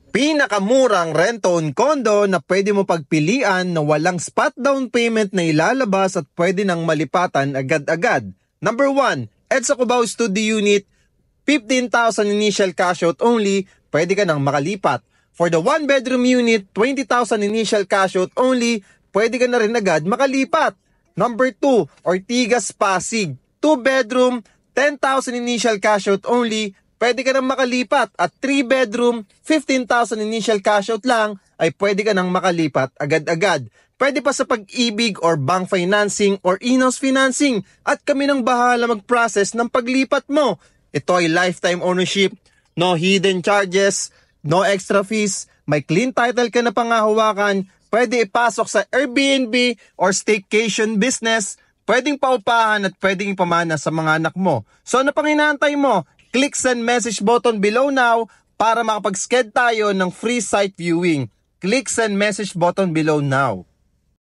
Pinakamurang rent-own condo na pwede mo pagpilian na walang spot down payment na ilalabas at pwede nang malipatan agad-agad. Number 1, EDSA Cubao Studio Unit, 15,000 initial cash out only, pwede ka nang makalipat. For the 1-bedroom unit, 20,000 initial cash out only, pwede ka na rin agad makalipat. Number 2, Ortigas Pasig, 2-bedroom, 10,000 initial cash out only, pwede ka nang makalipat. At 3-bedroom, 15,000 initial cash out lang, ay pwede ka nang makalipat agad-agad. Pwede pa sa Pag-ibig or bank financing or in-house financing at kami nang bahala mag-process ng paglipat mo. Ito ay lifetime ownership, no hidden charges, no extra fees, may clean title ka na pangahawakan, pwede ipasok sa Airbnb or staycation business, pwedeng paupahan at pwedeng ipamana sa mga anak mo. So ano pang inaantay mo? Click send message button below now para makapag-schedule tayo ng free site viewing. Click send message button below now.